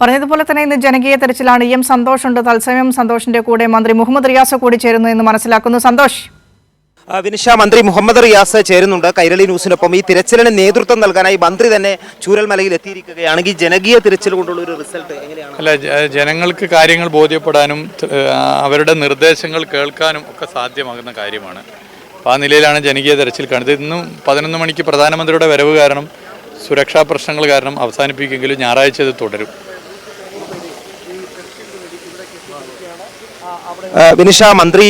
പറഞ്ഞതുപോലെ തന്നെ ഇന്ന് ജനകീയ തെരച്ചിലാണ്. സന്തോഷ് ഉണ്ട് തത്സമയം. സന്തോഷിന്റെ കൂടെ മന്ത്രി മുഹമ്മദ് റിയാസ് കൂടി ചേരുന്നു എന്ന് മനസ്സിലാക്കുന്നു. സന്തോഷ്, വിനിഷ, മന്ത്രി മുഹമ്മദ് റിയാസ് ചേരുന്നുണ്ട് കൈരളി ന്യൂസിനൊപ്പം. ഈ തിരച്ചിലിന് നേതൃത്വം നൽകാനായി മന്ത്രി തന്നെ ചൂരൽമലയിൽ എത്തിയിരിക്കുകയാണ്. ഈ ജനകീയ തിരച്ചിൽ കൊണ്ടുള്ള ഒരു റിസൾട്ട് എങ്ങനെയാണ്? അല്ല, ജനങ്ങൾക്ക് കാര്യങ്ങൾ ബോധ്യപ്പെടാനും അവരുടെ നിർദ്ദേശങ്ങൾ കേൾക്കാനും ഒക്കെ സാധ്യമാകുന്ന കാര്യമാണ്. അപ്പോൾ ആ നിലയിലാണ് ജനകീയ തെരച്ചിൽ കാണുന്നത്. ഇന്നും 11 മണിക്ക് പ്രധാനമന്ത്രിയുടെ വരവ് കാരണം സുരക്ഷാ പ്രശ്നങ്ങൾ കാരണം അവസാനിപ്പിക്കുമെങ്കിലും ഞായറാഴ്ച ഇത് തുടരും. വിനിഷ, മന്ത്രി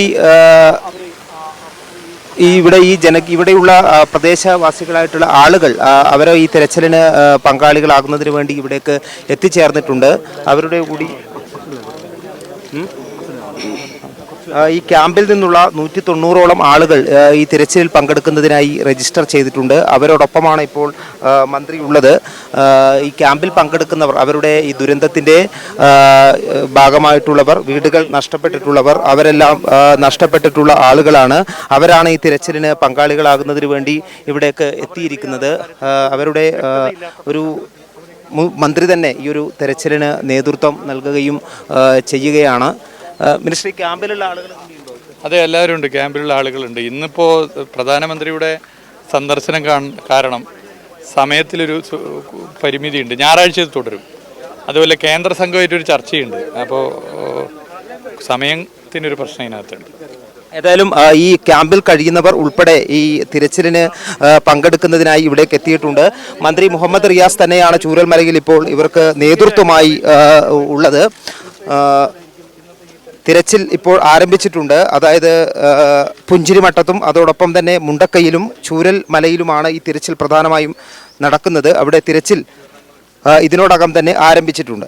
ഇവിടെയുള്ള പ്രദേശവാസികളായിട്ടുള്ള ആളുകൾ അവരെ ഈ തെരച്ചിലിന് പങ്കാളികളാകുന്നതിന് വേണ്ടി ഇവിടേക്ക് എത്തിച്ചേർന്നിട്ടുണ്ട്. അവരുടെ കൂടി ഈ ക്യാമ്പിൽ നിന്നുള്ള 190ഓളം ആളുകൾ ഈ തിരച്ചിലിൽ പങ്കെടുക്കുന്നതിനായി രജിസ്റ്റർ ചെയ്തിട്ടുണ്ട്. അവരോടൊപ്പമാണ് ഇപ്പോൾ മന്ത്രി ഉള്ളത്. ഈ ക്യാമ്പിൽ പങ്കെടുക്കുന്നവർ, അവരുടെ ഈ ദുരന്തത്തിൻ്റെ ഭാഗമായിട്ടുള്ളവർ, വീടുകൾ നഷ്ടപ്പെട്ടിട്ടുള്ളവർ, അവരെല്ലാം നഷ്ടപ്പെട്ടിട്ടുള്ള ആളുകളാണ്. അവരാണ് ഈ തിരച്ചിലിന് പങ്കാളികളാകുന്നതിന് വേണ്ടി ഇവിടേക്ക് എത്തിയിരിക്കുന്നത്. അവരുടെ ഒരു മന്ത്രി തന്നെ ഈ ഒരു തെരച്ചിലിന് നേതൃത്വം നൽകുകയും ചെയ്യുകയാണ്. മിനിസ്റ്റർ, ക്യാമ്പിലുള്ള ആളുകൾ? അതെ, എല്ലാവരും ഉണ്ട്. ക്യാമ്പിലുള്ള ആളുകളുണ്ട്. ഇന്നിപ്പോൾ പ്രധാനമന്ത്രിയുടെ സന്ദർശനം കാരണം സമയത്തിലൊരു പരിമിതിയുണ്ട്. ഞായറാഴ്ച തുടരും. അതുപോലെ കേന്ദ്ര സംഘമായിട്ടൊരു ചർച്ചയുണ്ട്. അപ്പോൾ സമയത്തിനൊരു പ്രശ്നം ഇതിനകത്തുണ്ട്. ഏതായാലും ഈ ക്യാമ്പിൽ കഴിയുന്നവർ ഉൾപ്പെടെ ഈ തിരച്ചിലിന് പങ്കെടുക്കുന്നതിനായി ഇവിടേക്ക് എത്തിയിട്ടുണ്ട്. മന്ത്രി മുഹമ്മദ് റിയാസ് തന്നെയാണ് ചൂരൽമലയിൽ ഇപ്പോൾ ഇവർക്ക് നേതൃത്വമായി ഉള്ളത്. തിരച്ചിൽ ഇപ്പോൾ ആരംഭിച്ചിട്ടുണ്ട്. അതായത് പുഞ്ചിരിമട്ടത്തും അതോടൊപ്പം തന്നെ മുണ്ടക്കയിലും ചൂരൽ മലയിലുമാണ് ഈ തിരച്ചിൽ പ്രധാനമായും നടക്കുന്നത്. അവിടെ തിരച്ചിൽ ഇതിനോടകം തന്നെ ആരംഭിച്ചിട്ടുണ്ട്.